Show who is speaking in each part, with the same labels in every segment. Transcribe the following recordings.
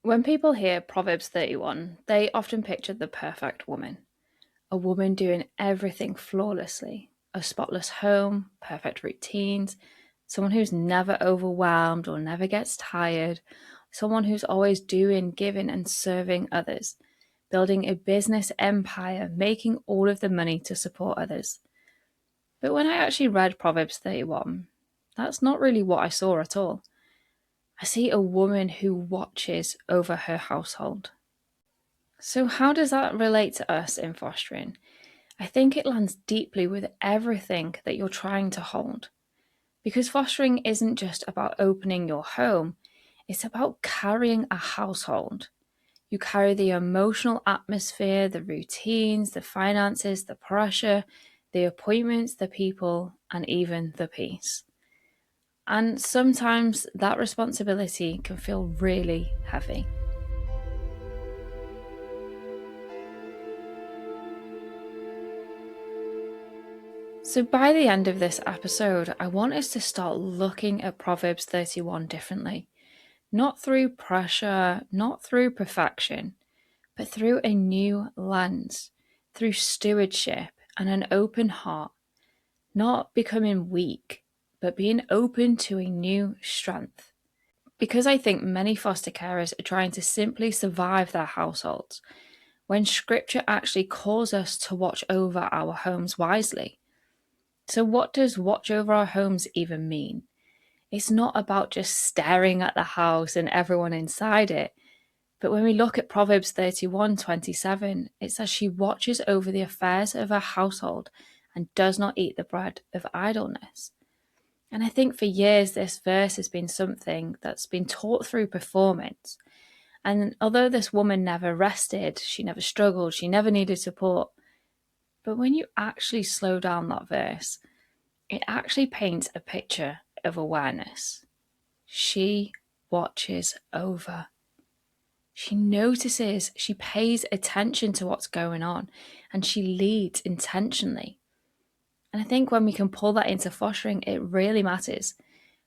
Speaker 1: When people hear Proverbs 31, they often picture the perfect woman. A woman doing everything flawlessly. A spotless home, perfect routines, someone who's never overwhelmed or never gets tired, someone who's always doing, giving, and serving others, building a business empire, making all of the money to support others. But when I actually read Proverbs 31, that's not really what I saw at all. I see a woman who watches over her household. So, how does that relate to us in fostering? I think it lands deeply with everything that you're trying to hold. Because fostering isn't just about opening your home, it's about carrying a household. You carry the emotional atmosphere, the routines, the finances, the pressure, the appointments, the people, and even the peace. And sometimes that responsibility can feel really heavy. So, by the end of this episode, I want us to start looking at Proverbs 31 differently. Not through pressure, not through perfection, but through a new lens, through stewardship and an open heart, not becoming weak, but being open to a new strength. Because I think many foster carers are trying to simply survive their households, when scripture actually calls us to watch over our homes wisely. So, what does watch over our homes even mean? It's not about just staring at the house and everyone inside it. But when we look at Proverbs 31:27, it says she watches over the affairs of her household and does not eat the bread of idleness. And I think for years, this verse has been something that's been taught through performance. And although this woman never rested, she never struggled, she never needed support. But when you actually slow down that verse, it actually paints a picture of awareness. She watches over. She notices, she pays attention to what's going on, and she leads intentionally. And I think when we can pull that into fostering, it really matters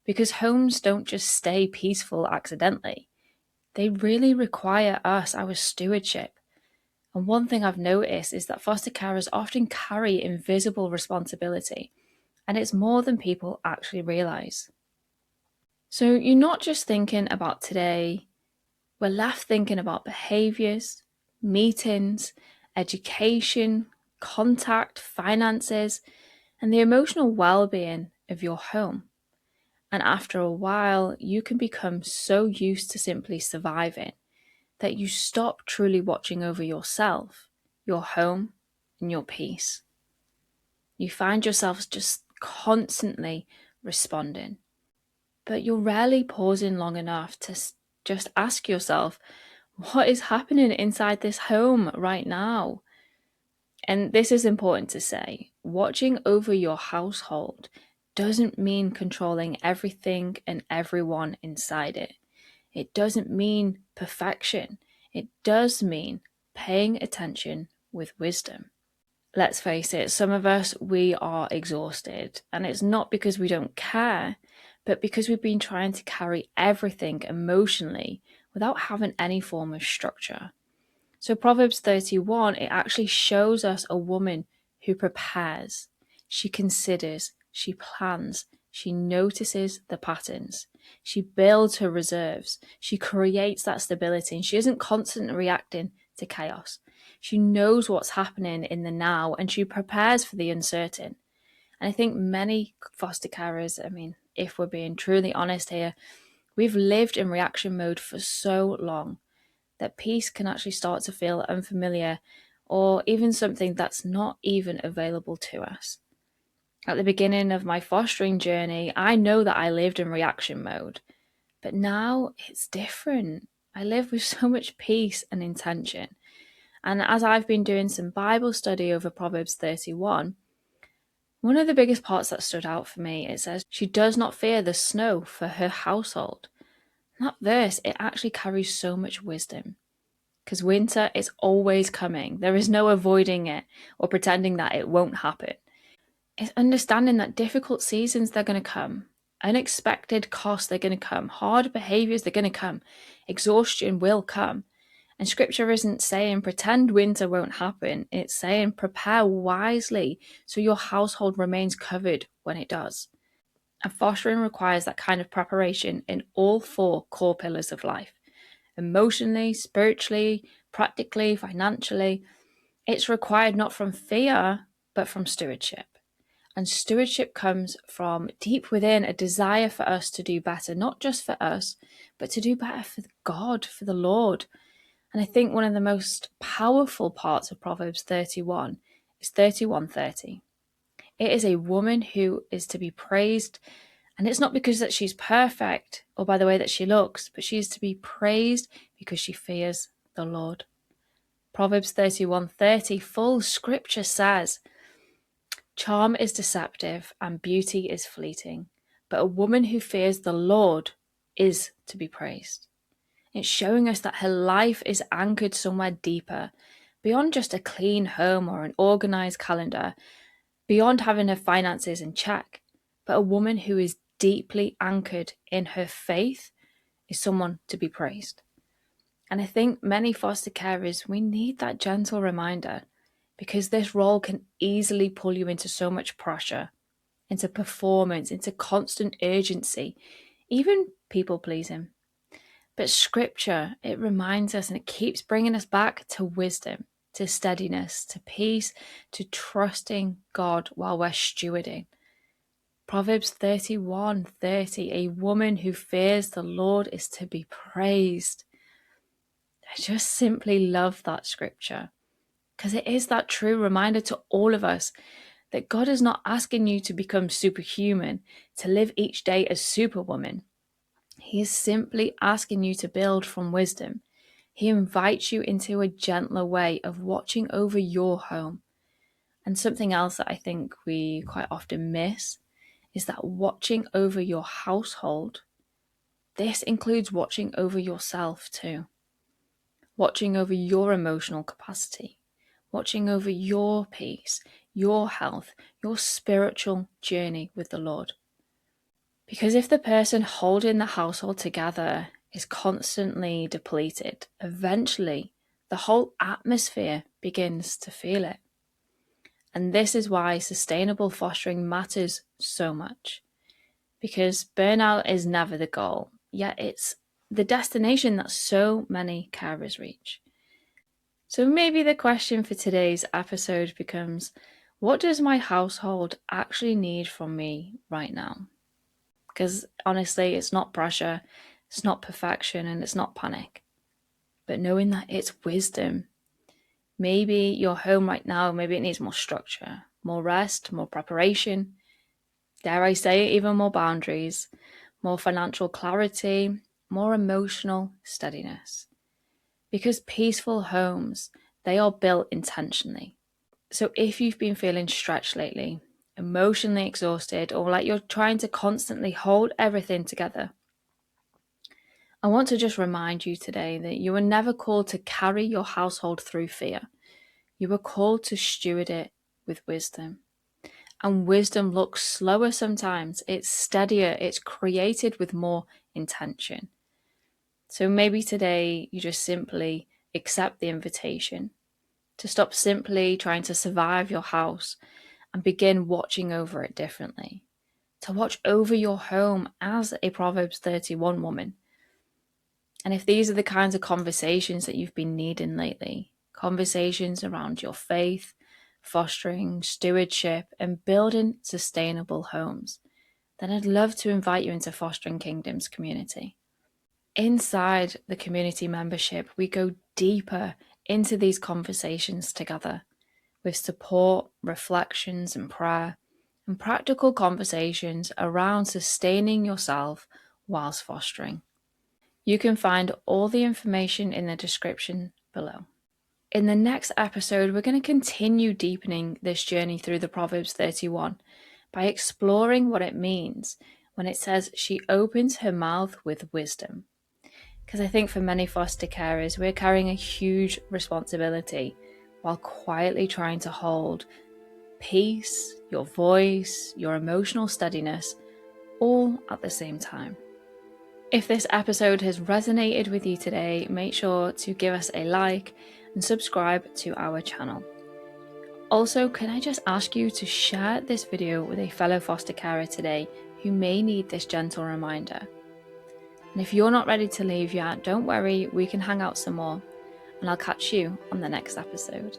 Speaker 1: because homes don't just stay peaceful accidentally. They really require us, our stewardship. And one thing I've noticed is that foster carers often carry invisible responsibility, and it's more than people actually realize. So you're not just thinking about today, we're left thinking about behaviors, meetings, education, contact, finances, and the emotional well-being of your home. And after a while, you can become so used to simply surviving that you stop truly watching over yourself, your home, and your peace. You find yourselves just constantly responding, but you're rarely pausing long enough to just ask yourself, what is happening inside this home right now? And this is important to say. Watching over your household doesn't mean controlling everything and everyone inside it. It doesn't mean perfection. It does mean paying attention with wisdom. Let's face it, some of us, we are exhausted. And it's not because we don't care, but because we've been trying to carry everything emotionally without having any form of structure. So Proverbs 31, it actually shows us a woman who prepares, she considers, she plans, she notices the patterns, she builds her reserves, she creates that stability, and she isn't constantly reacting to chaos. She knows what's happening in the now and she prepares for the uncertain. And I think many foster carers, if we're being truly honest here, we've lived in reaction mode for so long that peace can actually start to feel unfamiliar or even something that's not even available to us. At the beginning of my fostering journey, I know that I lived in reaction mode, but now it's different. I live with so much peace and intention. And as I've been doing some Bible study over Proverbs 31, one of the biggest parts that stood out for me, it says, she does not fear the snow for her household. That verse, it actually carries so much wisdom. Because winter is always coming. There is no avoiding it or pretending that it won't happen. It's understanding that difficult seasons, they're going to come. Unexpected costs, they're going to come. Hard behaviors, they're going to come. exhaustion will come. And scripture isn't saying pretend winter won't happen. It's saying prepare wisely so your household remains covered when it does. And fostering requires that kind of preparation in all four core pillars of life: emotionally, spiritually, practically, financially. It's required not from fear, but from stewardship. And stewardship comes from deep within a desire for us to do better, not just for us, but to do better for God, for the Lord. And I think one of the most powerful parts of Proverbs 31 is 31:30. It is a woman who is to be praised, and it's not because that she's perfect or by the way that she looks, but she is to be praised because she fears the Lord. Proverbs 31:30, full scripture says, charm is deceptive and beauty is fleeting, but a woman who fears the Lord is to be praised. It's showing us that her life is anchored somewhere deeper, beyond just a clean home or an organized calendar, beyond having her finances in check. But a woman who is deeply anchored in her faith is someone to be praised. And I think many foster carers, we need that gentle reminder, because this role can easily pull you into so much pressure, into performance, into constant urgency, even people pleasing. But scripture, it reminds us and it keeps bringing us back to wisdom, to steadiness, to peace, to trusting God while we're stewarding. Proverbs 31:30, a woman who fears the Lord is to be praised. I just simply love that scripture, because it is that true reminder to all of us that God is not asking you to become superhuman, to live each day as superwoman. He is simply asking you to build from wisdom. He invites you into a gentler way of watching over your home. And something else that I think we quite often miss is that watching over your household, this includes watching over yourself too. Watching over your emotional capacity, watching over your peace, your health, your spiritual journey with the Lord. Because if the person holding the household together is constantly depleted, eventually the whole atmosphere begins to feel it. And this is why sustainable fostering matters so much. Because burnout is never the goal, yet it's the destination that so many carers reach. So maybe the question for today's episode becomes, what does my household actually need from me right now? Because honestly, it's not pressure, it's not perfection, and it's not panic. But knowing that it's wisdom. Maybe your home right now, maybe it needs more structure, more rest, more preparation, dare I say it, even more boundaries, more financial clarity, more emotional steadiness. Because peaceful homes, they are built intentionally. So if you've been feeling stretched lately, emotionally exhausted, or like you're trying to constantly hold everything together, I want to just remind you today that you were never called to carry your household through fear. You were called to steward it with wisdom. And wisdom looks slower sometimes. It's steadier. It's created with more intention. So maybe today you just simply accept the invitation to stop simply trying to survive your house and begin watching over it differently. To watch over your home as a Proverbs 31 woman. And if these are the kinds of conversations that you've been needing lately, conversations around your faith, fostering, stewardship, and building sustainable homes, then I'd love to invite you into Fostering Kingdoms community. Inside the community membership, we go deeper into these conversations together with support, reflections, and prayer, and practical conversations around sustaining yourself whilst fostering. You can find all the information in the description below. In the next episode, we're going to continue deepening this journey through the Proverbs 31 by exploring what it means when it says she opens her mouth with wisdom. Because I think for many foster carers, we're carrying a huge responsibility while quietly trying to hold peace, your voice, your emotional steadiness, all at the same time. If this episode has resonated with you today, make sure to give us a like and subscribe to our channel. Also, can I just ask you to share this video with a fellow foster carer today who may need this gentle reminder? And if you're not ready to leave yet, don't worry, we can hang out some more, and I'll catch you on the next episode.